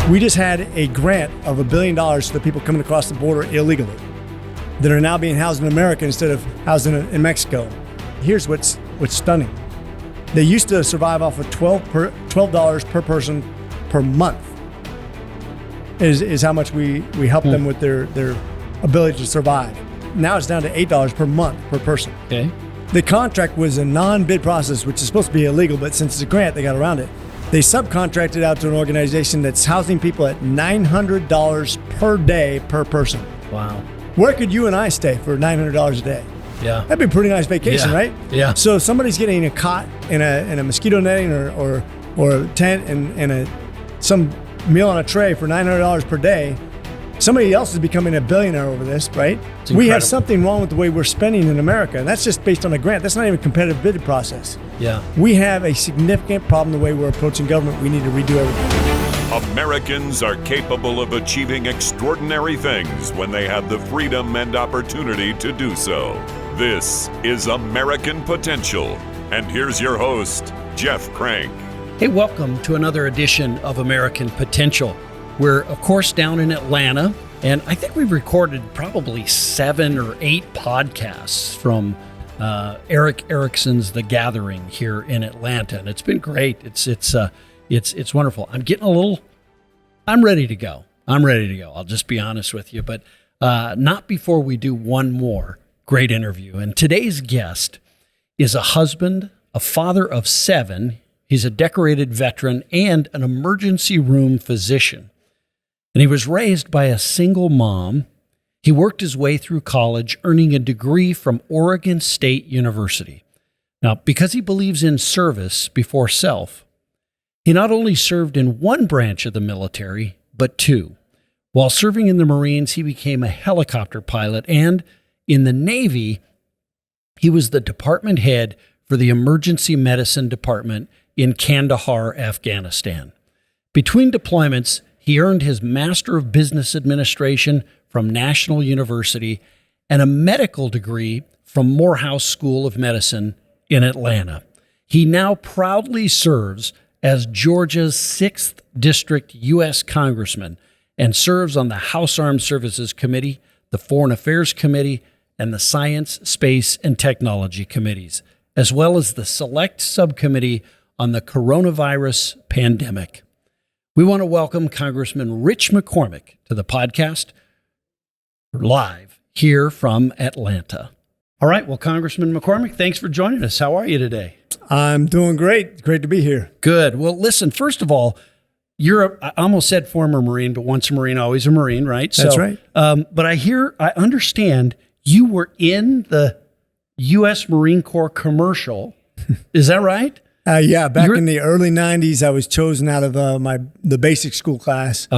We just had a grant of $1 billion to the people coming across the border illegally that are now being housed in America instead of housed in Mexico. Here's what's stunning. They used to survive off of $12 per person per month is how much we help them with their ability to survive. Now it's down to $8 per month per person. Okay. The contract was a non-bid process, which is supposed to be illegal, but since it's a grant, they got around it. They subcontracted out to an organization that's housing people at $900 per day per person. Wow. Where could you and I stay for $900 a day? Yeah. That'd be a pretty nice vacation, right? Yeah. So somebody's getting a cot in a mosquito netting or a tent and some meal on a tray for $900 per day. Somebody else is becoming a billionaire over this, right? We have something wrong with the way we're spending in America, and that's just based on a grant. That's not even a competitive bidding process. Yeah. We have a significant problem the way we're approaching government. We need to redo everything. Americans are capable of achieving extraordinary things when they have the freedom and opportunity to do so. This is American Potential. And here's your host, Jeff Crank. Hey, welcome to another edition of American Potential. We're, of course, down in Atlanta, and I think we've recorded probably 7 or 8 podcasts from Eric Erickson's The Gathering here in Atlanta, and it's been great. It's wonderful. I'm ready to go. I'll just be honest with you, but not before we do one more great interview. And today's guest is a husband, a father of 7. He's a decorated veteran and an emergency room physician. And he was raised by a single mom. He worked his way through college, earning a degree from Oregon State University. Now, because he believes in service before self, he not only served in one branch of the military, but 2. While serving in the Marines, he became a helicopter pilot, and in the Navy, he was the department head for the emergency medicine department in Kandahar, Afghanistan. Between deployments, he earned his Master of Business Administration from National University and a medical degree from Morehouse School of Medicine in Atlanta. He now proudly serves as Georgia's 6th District U.S. Congressman and serves on the House Armed Services Committee, the Foreign Affairs Committee, and the Science, Space, and Technology Committees, as well as the Select Subcommittee on the Coronavirus Pandemic. We want to welcome Congressman Rich McCormick to the podcast live here from Atlanta. All right. Well, Congressman McCormick, thanks for joining us. How are you today? I'm doing great. Great to be here. Good. Well, listen, first of all, I almost said former Marine, but once a Marine, always a Marine, right? That's right. But I understand you were in the U.S. Marine Corps commercial. Is that right? Yeah, back in the early 90s, I was chosen out of the basic school class.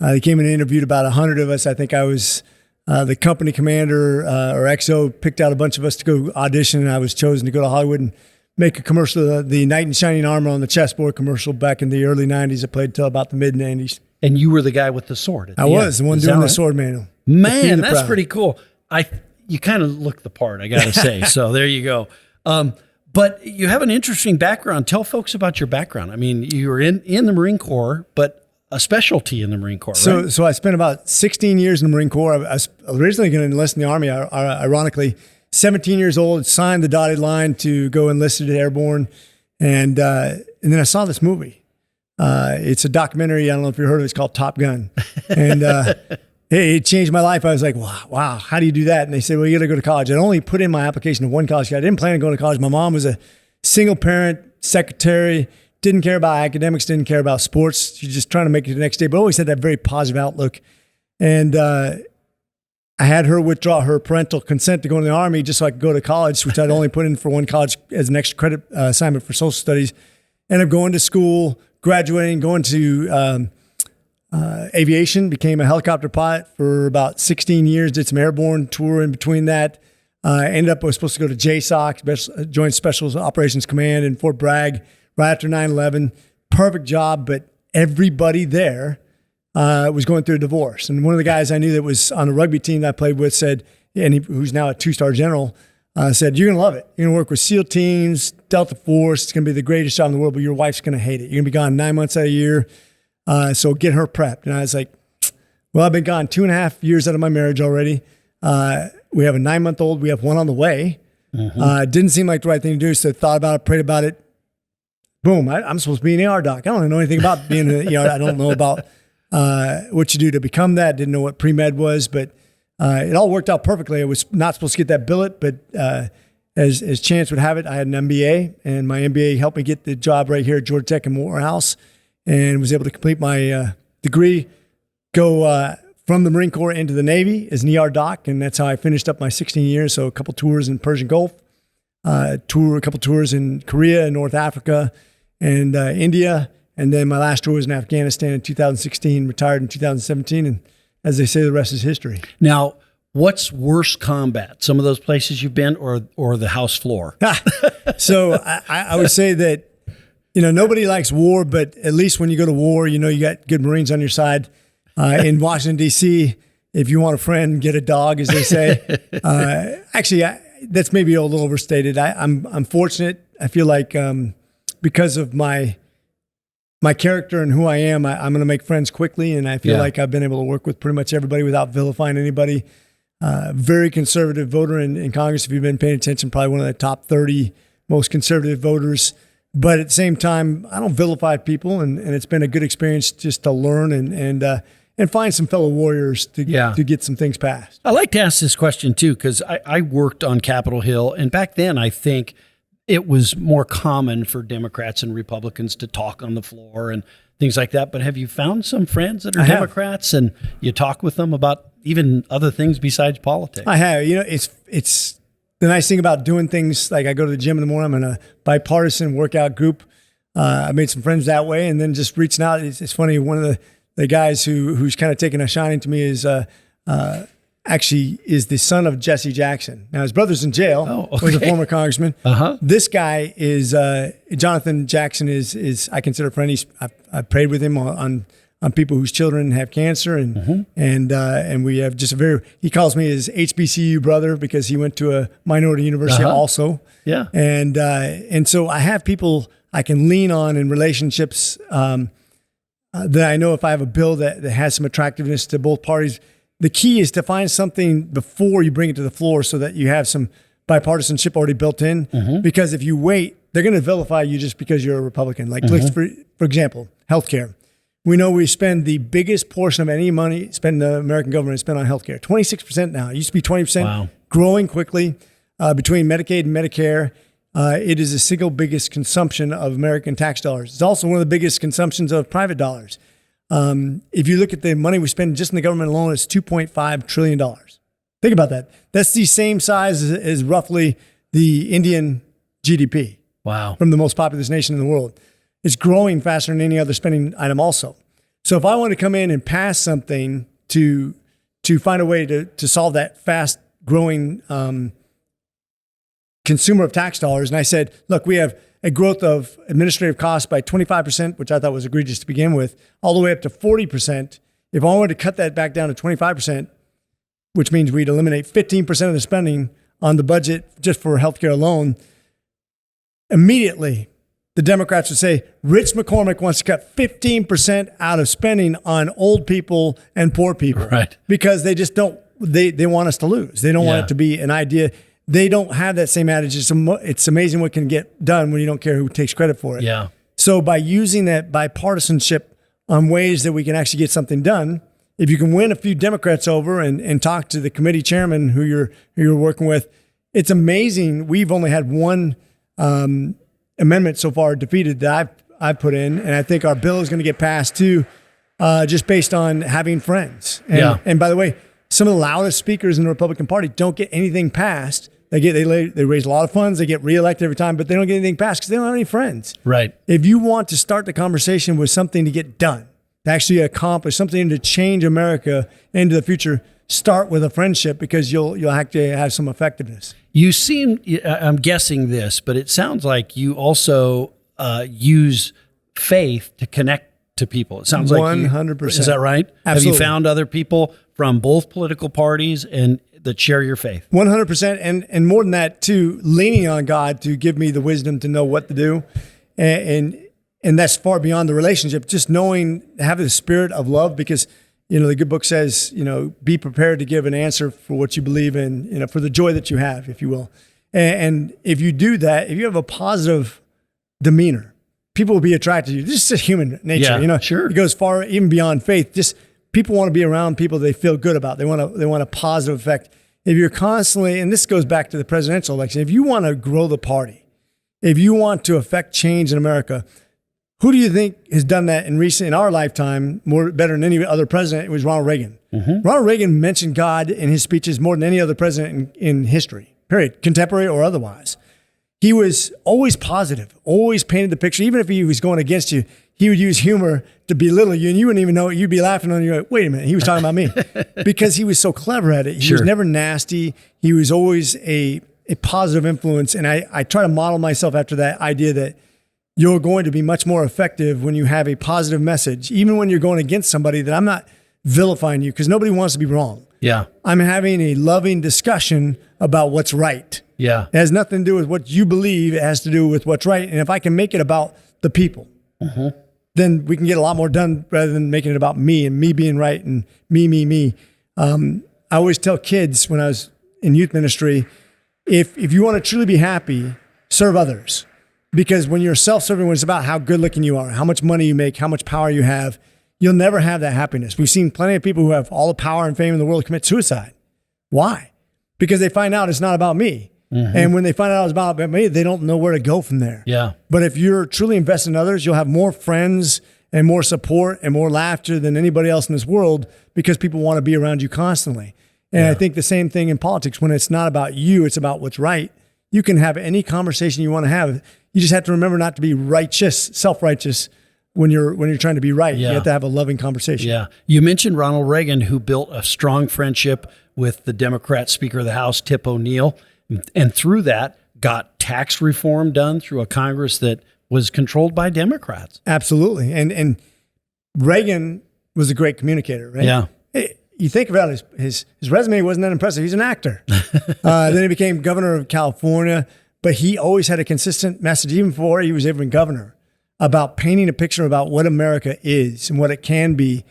They came and interviewed about 100 of us. I think I was the company commander, or XO, picked out a bunch of us to go audition, and I was chosen to go to Hollywood and make a commercial, the Knight in Shining Armor on the chessboard commercial back in the early 90s. I played till about the mid-90s. And you were the guy with the sword. I was the one doing the sword manual. Man, that's pretty cool. You kind of look the part, I got to say. So there you go. But you have an interesting background. Tell folks about your background. I mean, you were in the Marine Corps, but a specialty in the Marine Corps, right? So I spent about 16 years in the Marine Corps. I was originally going to enlist in the Army, ironically. 17 years old, signed the dotted line to go enlisted at Airborne. And then I saw this movie. It's a documentary. I don't know if you've heard of it. It's called Top Gun. And it changed my life. I was like, wow, how do you do that? And they said, well, you got to go to college. I'd only put in my application to one college. I didn't plan on going to college. My mom was a single parent, secretary, didn't care about academics, didn't care about sports. She's just trying to make it the next day, but always had that very positive outlook. And I had her withdraw her parental consent to go in the Army just so I could go to college, which I'd only put in for one college as an extra credit assignment for social studies. Ended up going to school, graduating, going to aviation, became a helicopter pilot for about 16 years, did some airborne tour in between that. I was supposed to go to JSOC, Joint Special Operations Command in Fort Bragg right after 9/11. Perfect job, but everybody there was going through a divorce. And one of the guys I knew that was on the rugby team that I played with said, who's now a 2-star general, said, you're going to love it. You're going to work with SEAL teams, Delta Force. It's going to be the greatest job in the world, but your wife's going to hate it. You're going to be gone 9 months out of the year. So get her prepped. And I was like, well, I've been gone 2.5 years out of my marriage already. We have a 9-month-old. We have one on the way. Didn't seem like the right thing to do. So thought about it, prayed about it. Boom. I'm supposed to be an ER doc. I don't know anything about being an ER. I don't know about what you do to become that. Didn't know what pre-med was, but it all worked out perfectly. I was not supposed to get that billet, but as chance would have it, I had an MBA, and my MBA helped me get the job right here at Georgia Tech in Morehouse, and was able to complete my degree, go from the Marine Corps into the Navy as an ER doc, and that's how I finished up my 16 years. So a couple tours in Persian Gulf, a couple tours in Korea and North Africa and India, and then my last tour was in Afghanistan in 2016, retired in 2017, and as they say, the rest is history. Now, what's worse combat? Some of those places you've been, or the house floor? So I would say that, nobody likes war, but at least when you go to war, you got good Marines on your side. In Washington, D.C., if you want a friend, get a dog, as they say. Actually, that's maybe a little overstated. I'm fortunate. I feel like because of my character and who I am, I'm going to make friends quickly, and I feel like I've been able to work with pretty much everybody without vilifying anybody. Very conservative voter in Congress. If you've been paying attention, probably one of the top 30 most conservative voters. But at the same time, I don't vilify people, and it's been a good experience just to learn and find some fellow warriors to get some things passed. I like to ask this question too, because I worked on Capitol Hill, and back then I think it was more common for Democrats and Republicans to talk on the floor and things like that. But have you found some friends that are Democrats and you talk with them about even other things besides politics? I have. It's the nice thing about doing things like I go to the gym in the morning. I'm in a bipartisan workout group. I made some friends that way, and then just reaching out. It's funny. One of the guys who's kind of taken a shining to me is actually is the son of Jesse Jackson. Now his brother's in jail. Was a former congressman. This guy is Jonathan Jackson is I consider a friend. I prayed with him on people whose children have cancer, and we have just he calls me his HBCU brother because he went to a minority university also. Yeah. And so I have people I can lean on in relationships that I know if I have a bill that has some attractiveness to both parties. The key is to find something before you bring it to the floor so that you have some bipartisanship already built in. Because if you wait, they're going to vilify you just because you're a Republican. Like, for example, healthcare. We know we spend the biggest portion of any money spent in the American government is spent on healthcare. 26% now. It used to be 20%, growing quickly between Medicaid and Medicare. It is the single biggest consumption of American tax dollars. It's also one of the biggest consumptions of private dollars. If you look at the money we spend just in the government alone, it's $2.5 trillion. Think about that. That's the same size as roughly the Indian GDP. Wow. From the most populous nation in the world. It's growing faster than any other spending item also. So if I want to come in and pass something to find a way to solve that fast growing consumer of tax dollars, and I said, look, we have a growth of administrative costs by 25%, which I thought was egregious to begin with, all the way up to 40%. If I wanted to cut that back down to 25%, which means we'd eliminate 15% of the spending on the budget just for healthcare alone, immediately the Democrats would say, Rich McCormick wants to cut 15% out of spending on old people and poor people. Right. Because they just don't, they want us to lose. They don't want it to be an idea. They don't have that same adage. It's amazing what can get done when you don't care who takes credit for it. Yeah. So by using that bipartisanship on ways that we can actually get something done, if you can win a few Democrats over and talk to the committee chairman who you're working with, it's amazing. We've only had one amendment so far defeated that I've put in, and I think our bill is going to get passed too, just based on having friends. And by the way, some of the loudest speakers in the Republican Party don't get anything passed. They raise a lot of funds. They get reelected every time, but they don't get anything passed because they don't have any friends. Right. If you want to start the conversation with something to get done, to actually accomplish something to change America into the future, start with a friendship because you'll have to have some effectiveness. You seem, I'm guessing this, but it sounds like you also use faith to connect to people. It sounds like 100%. Is that right? Absolutely. Have you found other people from both political parties and that share your faith? 100%. And more than that, too, leaning on God to give me the wisdom to know what to do. And and that's far beyond the relationship. Just knowing, have the spirit of love, because the good book says, be prepared to give an answer for what you believe in, for the joy that you have, if you will. And if you do that, if you have a positive demeanor, people will be attracted to you. This is just human nature, Sure. It goes far even beyond faith. Just people want to be around people they feel good about. They want a positive effect. If you're constantly, and this goes back to the presidential election, if you want to grow the party, if you want to affect change in America, who do you think has done that in our lifetime better than any other president? It was Ronald Reagan. Mm-hmm. Ronald Reagan mentioned God in his speeches more than any other president in history, period, contemporary or otherwise. He was always positive, always painted the picture. Even if he was going against you, he would use humor to belittle you, and you wouldn't even know it. You'd be laughing on you. Like, wait a minute, he was talking about me, because he was so clever at it. He was never nasty. He was always a positive influence, and I try to model myself after that idea that you're going to be much more effective when you have a positive message, even when you're going against somebody. That I'm not vilifying you, because nobody wants to be wrong. Yeah, I'm having a loving discussion about what's right. Yeah. It has nothing to do with what you believe. It has to do with what's right. And if I can make it about the people, then we can get a lot more done rather than making it about me and me being right and me. I always tell kids when I was in youth ministry, if you want to truly be happy, serve others. Because when you're self-serving, when it's about how good looking you are, how much money you make, how much power you have, you'll never have that happiness. We've seen plenty of people who have all the power and fame in the world commit suicide. Why? Because they find out it's not about me. Mm-hmm. And when they find out it's about me, they don't know where to go from there. Yeah. But if you're truly invested in others, you'll have more friends and more support and more laughter than anybody else in this world, because people want to be around you constantly. And I think the same thing in politics. When it's not about you, it's about what's right. You can have any conversation you want to have. You just have to remember not to be righteous, self-righteous when you're trying to be right. Yeah. You have to have a loving conversation. Yeah. You mentioned Ronald Reagan, who built a strong friendship with the Democrat Speaker of the House, Tip O'Neill. And through that, got tax reform done through a Congress that was controlled by Democrats. Absolutely. And Reagan was a great communicator, right? Yeah. You think about his resume wasn't that impressive. He's an actor. Then he became governor of California, but he always had a consistent message, even before he was even governor, about painting a picture about what America is and what it can be.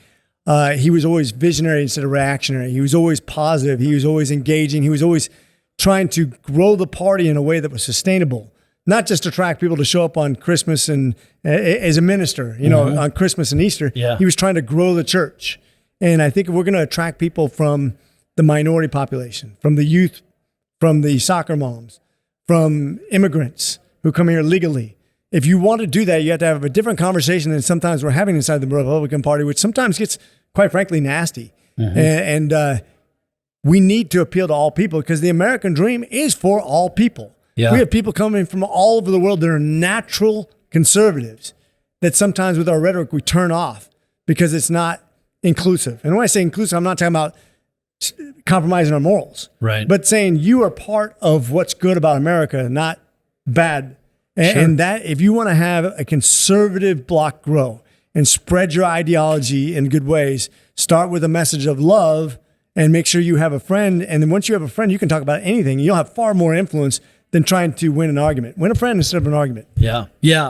He was always visionary instead of reactionary. He was always positive. He was always engaging. He was always trying to grow the party in a way that was sustainable, not just attract people to show up on Christmas and as a minister, on Christmas and Easter. Yeah. He was trying to grow the church. And I think if we're going to attract people from the minority population, from the youth, from the soccer moms, from immigrants who come here legally, if you want to do that, you have to have a different conversation than sometimes we're having inside the Republican Party, which sometimes gets, quite frankly, nasty. Mm-hmm. And we need to appeal to all people, because the American dream is for all people. Yeah. We have people coming from all over the world that are natural conservatives that sometimes with our rhetoric we turn off because it's not inclusive. And when I say inclusive, I'm not talking about compromising our morals, right? But saying you are part of what's good about America, not bad. And that if you want to have a conservative bloc grow and spread your ideology in good ways, start with a message of love and make sure you have a friend. And then once you have a friend, you can talk about anything. You'll have far more influence than trying to win an argument. Win a friend instead of an argument. Yeah,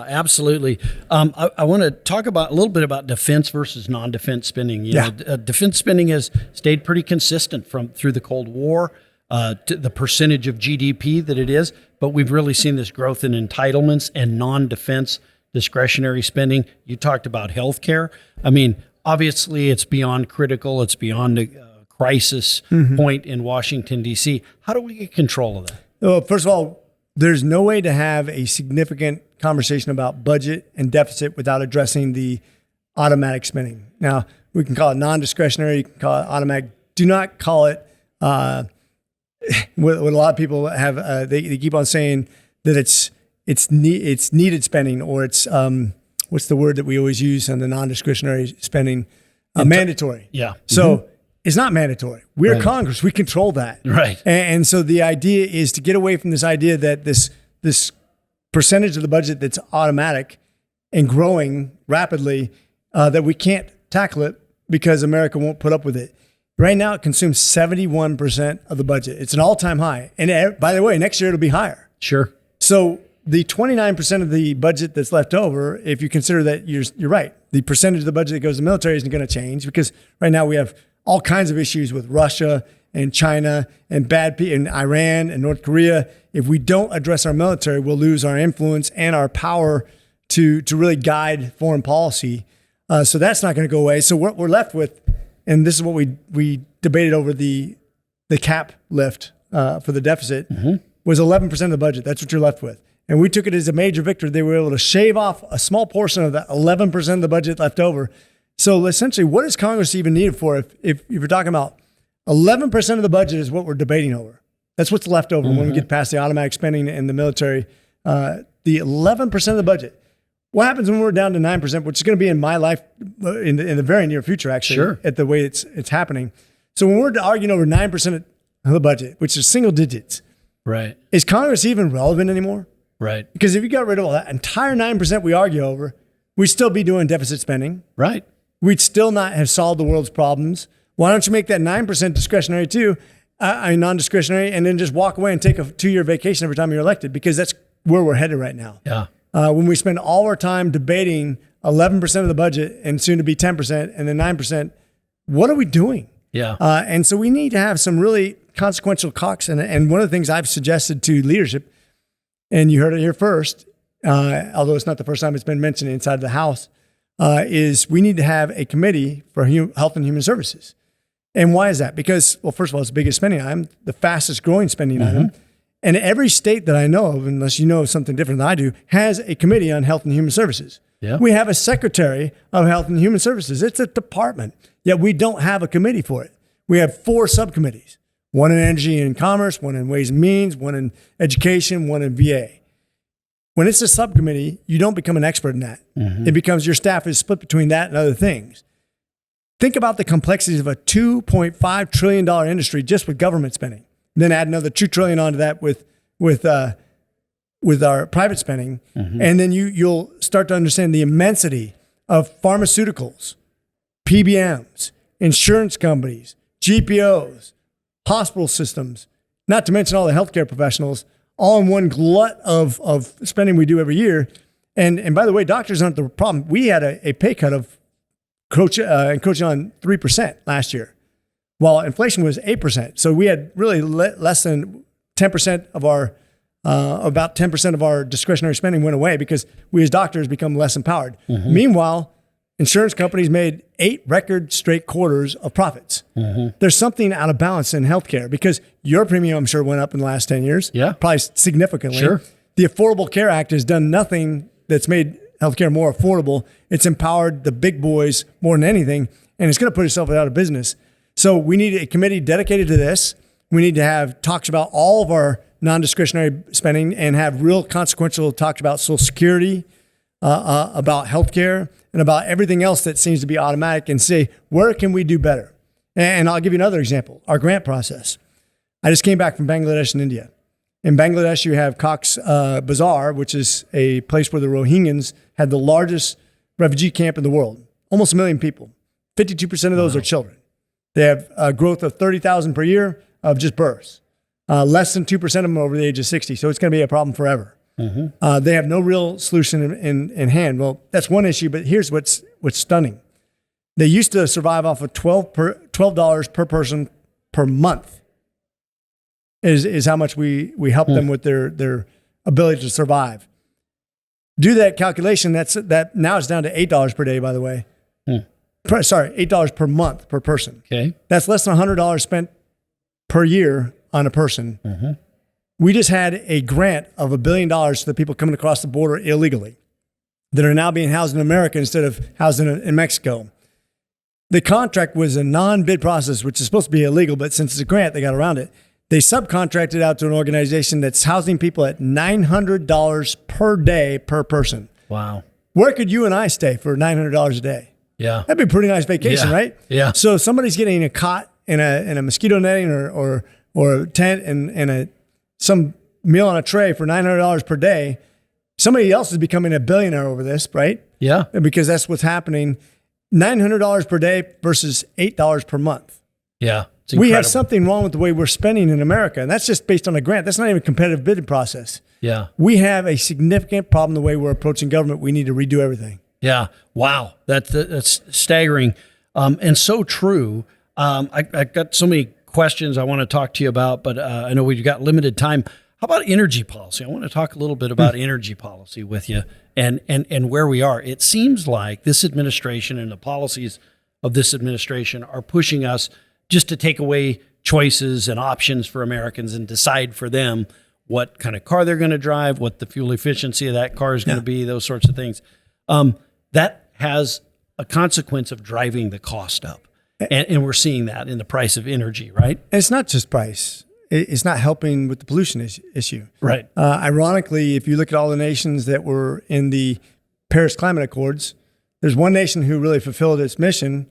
absolutely. I want to talk about a little bit about defense versus non-defense spending. Defense spending has stayed pretty consistent through the Cold War, to the percentage of GDP that it is, but we've really seen this growth in entitlements and non-defense discretionary spending. You talked about healthcare. I mean, obviously it's beyond critical. It's beyond a crisis point in Washington, D.C. How do we get control of that? Well, first of all, there's no way to have a significant conversation about budget and deficit without addressing the automatic spending. Now, we can call it non-discretionary, you can call it automatic. Do not call it what a lot of people have. They keep on saying that it's needed spending, or it's what's the word that we always use on the non-discretionary spending? Mandatory. Yeah. So it's not mandatory. We're Congress. We control that. Right. And so the idea is to get away from this idea that this percentage of the budget that's automatic and growing rapidly, that we can't tackle it because America won't put up with it. Right now, it consumes 71% of the budget. It's an all-time high. And by the way, next year it'll be higher. Sure. So the 29% of the budget that's left over, if you consider that you're right, the percentage of the budget that goes to the military isn't going to change, because right now we have all kinds of issues with Russia and China and and Iran and North Korea. If we don't address our military, we'll lose our influence and our power to really guide foreign policy. So that's not going to go away. So what we're left with, and this is what we debated over the cap lift for the deficit, was 11% of the budget. That's what you're left with. And we took it as a major victory. They were able to shave off a small portion of that 11% of the budget left over. So essentially, what is Congress even needed for if you're talking about 11% of the budget is what we're debating over? That's what's left over when we get past the automatic spending and the military. The 11% of the budget. What happens when we're down to 9%, which is going to be in my life in the very near future, actually, at the way it's happening. So when we're arguing over 9% of the budget, which is single digits, right? Is Congress even relevant anymore? Right. Because if you got rid of all that entire 9% we argue over, we'd still be doing deficit spending. Right. We'd still not have solved the world's problems. Why don't you make that 9% discretionary too, non-discretionary, and then just walk away and take a 2-year vacation every time you're elected? Because that's where we're headed right now. Yeah. When we spend all our time debating 11% of the budget and soon to be 10% and then 9%, what are we doing? Yeah. And so we need to have some really consequential talks. And one of the things I've suggested to leadership, and you heard it here first, although it's not the first time it's been mentioned inside the House, is we need to have a committee for health and human services. And why is that? Because, well, first of all, it's the biggest spending item, the fastest growing spending item. And every state that I know of, unless you know something different than I do, has a committee on health and human services. Yeah. We have a secretary of health and human services. It's a department, yet we don't have a committee for it. We have 4 subcommittees, one in energy and commerce, one in ways and means, one in education, one in VA. When it's a subcommittee, you don't become an expert in that. It becomes your staff is split between that and other things. Think about the complexities of a $2.5 trillion industry just with government spending. Then add another $2 trillion onto that with our private spending, and then you'll start to understand the immensity of pharmaceuticals, PBMs, insurance companies, GPOs, hospital systems, not to mention all the healthcare professionals, all in one glut of spending we do every year. And by the way, doctors aren't the problem. We had a pay cut of encroaching on 3% last year, while inflation was 8%. So we had really less than 10% of our, about 10% of our discretionary spending went away because we as doctors become less empowered. Meanwhile, insurance companies made 8 record straight quarters of profits. There's something out of balance in healthcare because your premium, I'm sure, went up in the last 10 years. Yeah. Probably significantly. Sure. The Affordable Care Act has done nothing that's made healthcare more affordable. It's empowered the big boys more than anything, and it's going to put itself out of business. So we need a committee dedicated to this. We need to have talks about all of our non-discretionary spending and have real consequential talks about Social Security, about healthcare, and about everything else that seems to be automatic, and say, where can we do better? And I'll give you another example, our grant process. I just came back from Bangladesh and India. In Bangladesh, you have Cox's Bazar, which is a place where the Rohingyas had the largest refugee camp in the world, almost 1 million people. 52% of those are children. They have a growth of 30,000 per year of just births. Less than 2% of them are over the age of 60, so it's going to be a problem forever. They have no real solution in hand. Well, that's one issue, but here's what's stunning. They used to survive off of $12 per person per month is how much we help them with their ability to survive. Do that calculation, that now it's down to $8 per day, by the way. $8 per month per person. Okay. That's less than $100 spent per year on a person. We just had a grant of $1 billion to the people coming across the border illegally that are now being housed in America instead of housed in Mexico. The contract was a non-bid process, which is supposed to be illegal, but since it's a grant, they got around it. They subcontracted out to an organization that's housing people at $900 per day per person. Wow. Where Where could you and I stay for $900 a day? Yeah. That'd be a pretty nice vacation, right? Yeah. So somebody's getting a cot in a mosquito netting or a tent and some meal on a tray for $900 per day. Somebody else is becoming a billionaire over this, right? Yeah. Because that's what's happening. $900 per day versus $8 per month. Yeah. We have something wrong with the way we're spending in America, and that's just based on a grant. That's not even a competitive bidding process. Yeah. We have a significant problem the way we're approaching government. We need to redo everything. Yeah. Wow. That's staggering. And so true. I got so many questions I want to talk to you about, but I know we've got limited time. How about energy policy? I want to talk a little bit about energy policy with you and where we are. It seems like this administration and the policies of this administration are pushing us just to take away choices and options for Americans and decide for them what kind of car they're going to drive, what the fuel efficiency of that car is going to be, those sorts of things. That has a consequence of driving the cost up. And we're seeing that in the price of energy, right? And it's not just price. It's not helping with the pollution issue. Right. Ironically, if you look at all the nations that were in the Paris Climate Accords, there's one nation who really fulfilled its mission,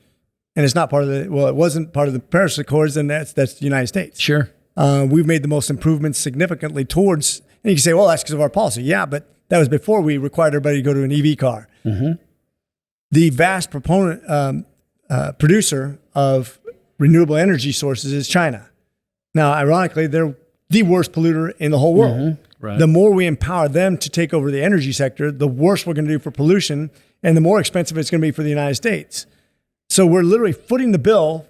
and it's not part of it wasn't part of the Paris Accords, and that's the United States. Sure. We've made the most improvements significantly towards, and you can say, well, that's because of our policy. Yeah, but that was before we required everybody to go to an EV car. Mm-hmm. The vast producer of renewable energy sources is China. Now, ironically, they're the worst polluter in the whole world. Mm-hmm. Right. The more we empower them to take over the energy sector, the worse we're going to do for pollution, and the more expensive it's going to be for the United States. So we're literally footing the bill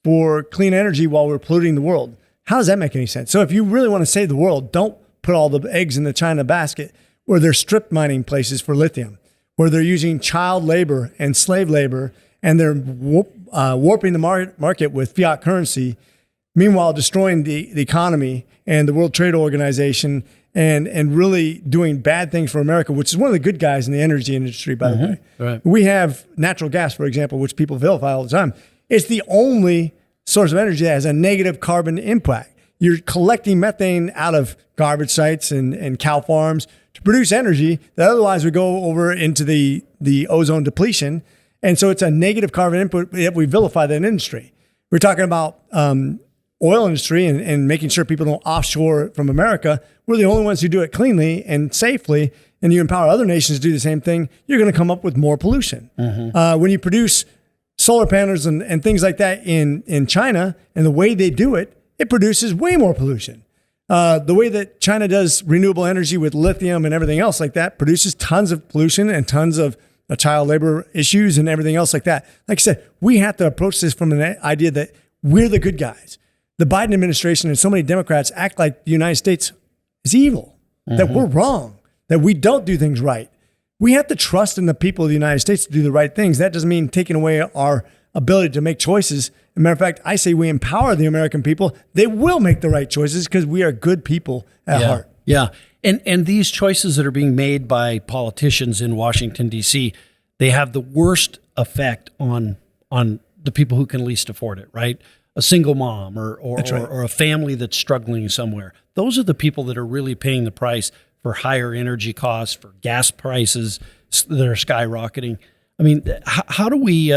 for clean energy while we're polluting the world. How does that make any sense? So if you really want to save the world, don't put all the eggs in the China basket where they're strip mining places for lithium, where they're using child labor and slave labor, and they're warping the market with fiat currency, meanwhile destroying the economy and the World Trade Organization and really doing bad things for America, which is one of the good guys in the energy industry, by the way. Right. We have natural gas, for example, which people vilify all the time. It's the only source of energy that has a negative carbon impact. You're collecting methane out of garbage sites and cow farms to produce energy that otherwise would go over into the ozone depletion. And so it's a negative carbon input, yet we vilify that industry. We're talking about oil industry and making sure people don't offshore from America. We're the only ones who do it cleanly and safely, and you empower other nations to do the same thing, you're going to come up with more pollution. Mm-hmm. When you produce solar panels and things like that in China, and the way they do it, it produces way more pollution. The way that China does renewable energy with lithium and everything else like that produces tons of pollution and tons of child labor issues and everything else like that. Like I said, we have to approach this from an idea that we're the good guys. The Biden administration and so many Democrats act like the United States is evil, that we're wrong, that we don't do things right. We have to trust in the people of the United States to do the right things. That doesn't mean taking away our ability to make choices. As a matter of fact, I say we empower the American people. They will make the right choices because we are good people at heart. Yeah. And these choices that are being made by politicians in Washington, D.C., they have the worst effect on the people who can least afford it, right? A single mom or a family that's struggling somewhere. Those are the people that are really paying the price for higher energy costs, for gas prices that are skyrocketing. I mean, how do we?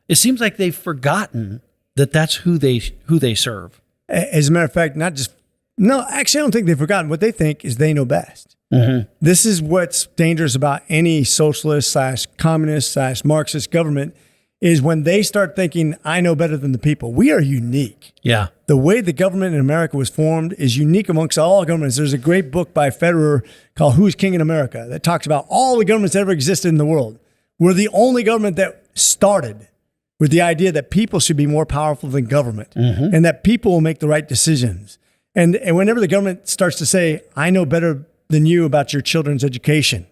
It seems like they've forgotten that that's who they serve. As a matter of fact, actually, I don't think they've forgotten. What they think is they know best. Mm-hmm. This is what's dangerous about any socialist / communist / Marxist government is when they start thinking, I know better than the people. We are unique. Yeah. The way the government in America was formed is unique amongst all governments. There's a great book by Federer called Who's King in America that talks about all the governments that ever existed in the world. We're the only government that started with the idea that people should be more powerful than government and that people will make the right decisions. And whenever the government starts to say, I know better than you about your children's education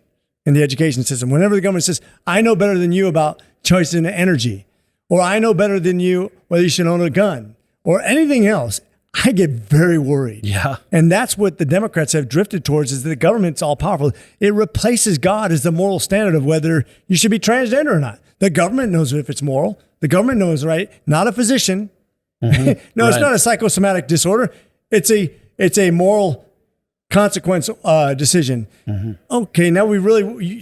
in the education system, whenever the government says, I know better than you about choice in energy, or I know better than you whether you should own a gun or anything else, I get very worried. Yeah. And that's what the Democrats have drifted towards is that the government's all powerful. It replaces God as the moral standard of whether you should be transgender or not. The government knows if it's moral. The government knows, right? Not a physician. Mm-hmm. No, It's not a psychosomatic disorder. It's a moral consequence decision. Mm-hmm. Okay, now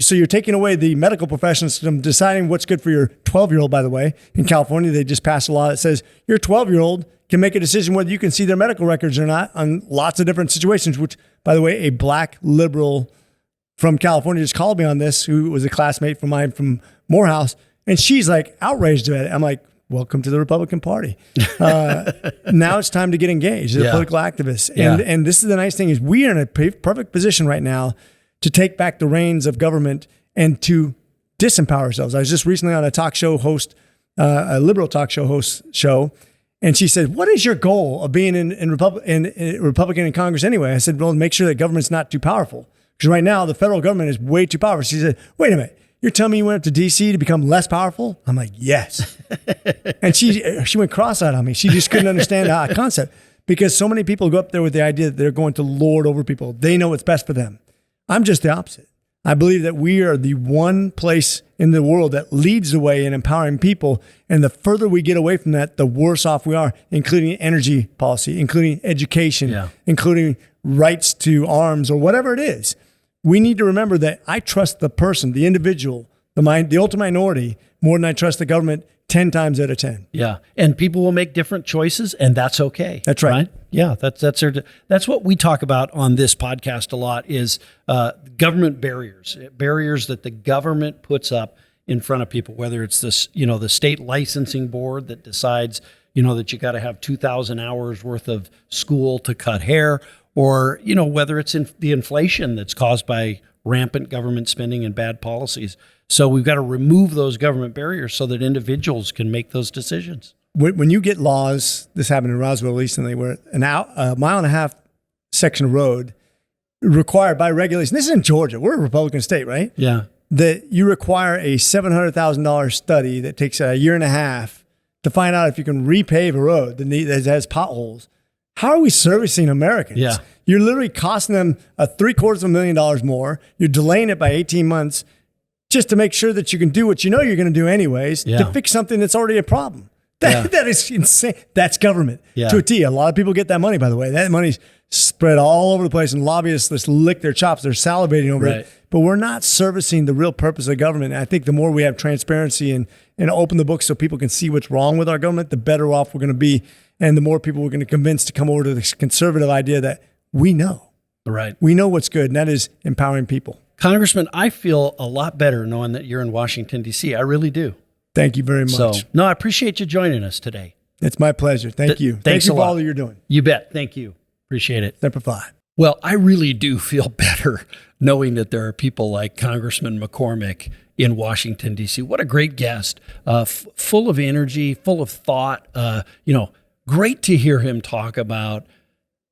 so you're taking away the medical professions from deciding what's good for your 12-year-old, by the way. In California, they just passed a law that says your 12-year-old can make a decision whether you can see their medical records or not on lots of different situations, which, by the way, a black liberal from California just called me on this, who was a classmate from mine from Morehouse, and she's like outraged at it. I'm like, welcome to the Republican Party. Now it's time to get engaged as a political activist. And this is the nice thing is we are in a perfect position right now to take back the reins of government and to disempower ourselves. I was just recently on a talk show host, a liberal talk show host show, and she said, "What is your goal of being in Republican in Congress anyway?" I said, "Well, make sure that government's not too powerful. Because right now, the federal government is way too powerful." She said, "Wait a minute. You're telling me you went up to D.C. to become less powerful?" I'm like, "Yes." And she went cross-eyed on me. She just couldn't understand the concept. Because so many people go up there with the idea that they're going to lord over people. They know what's best for them. I'm just the opposite. I believe that we are the one place in the world that leads the way in empowering people. And the further we get away from that, the worse off we are, including energy policy, including education, including rights to arms or whatever it is. We need to remember that I trust the person, the individual, the ultimate minority, more than I trust the government 10 times out of 10. Yeah. And people will make different choices, and that's okay. That's right. Yeah. That's what we talk about on this podcast a lot is government barriers that the government puts up in front of people, whether it's this, the state licensing board that decides, that you got to have 2,000 hours worth of school to cut hair, or, whether it's the inflation that's caused by rampant government spending and bad policies. So we've got to remove those government barriers so that individuals can make those decisions. When you get laws, this happened in Roswell recently, where a 1.5 mile section of road required by regulation, this is in Georgia, we're a Republican state, right? Yeah. That you require a $700,000 study that takes a year and a half to find out if you can repave a road that has potholes. How are we servicing Americans? Yeah. You're literally costing them $750,000 more. You're delaying it by 18 months just to make sure that you can do what you're going to do anyways to fix something that's already a problem. That is insane. That's government to a T. A lot of people get that money, by the way. That money's spread all over the place, and lobbyists just lick their chops. They're salivating over it. But we're not servicing the real purpose of government. And I think the more we have transparency and open the book so people can see what's wrong with our government, the better off we're going to be. And the more people we're going to convince to come over to this conservative idea that we know. Right. We know what's good, and that is empowering people. Congressman, I feel a lot better knowing that you're in Washington, D.C. I really do. Thank you very much. No, I appreciate you joining us today. It's my pleasure. Thank you. Thanks for a lot. all that you're doing. You bet. Thank you. Appreciate it. Semper Fi. Well, I really do feel better knowing that there are people like Congressman McCormick in Washington, D.C. What a great guest. Full of energy, full of thought. Great to hear him talk about,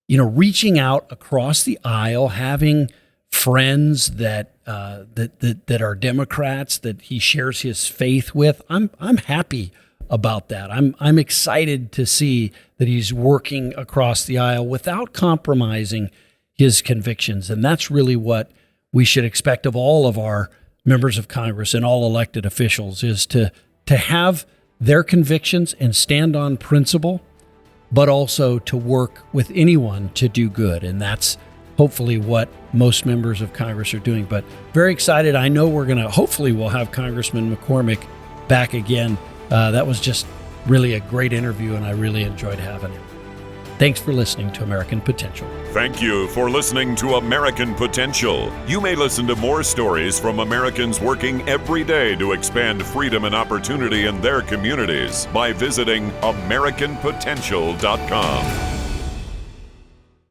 reaching out across the aisle, having friends that are Democrats that he shares his faith with. I'm happy about that. I'm excited to see that he's working across the aisle without compromising his convictions. And that's really what we should expect of all of our members of Congress and all elected officials, is to have their convictions and stand on principle, but also to work with anyone to do good. And that's hopefully what most members of Congress are doing. But very excited. I know hopefully we'll have Congressman McCormick back again. That was just really a great interview, and I really enjoyed having him. Thanks for listening to American Potential. Thank you for listening to American Potential. You may listen to more stories from Americans working every day to expand freedom and opportunity in their communities by visiting AmericanPotential.com.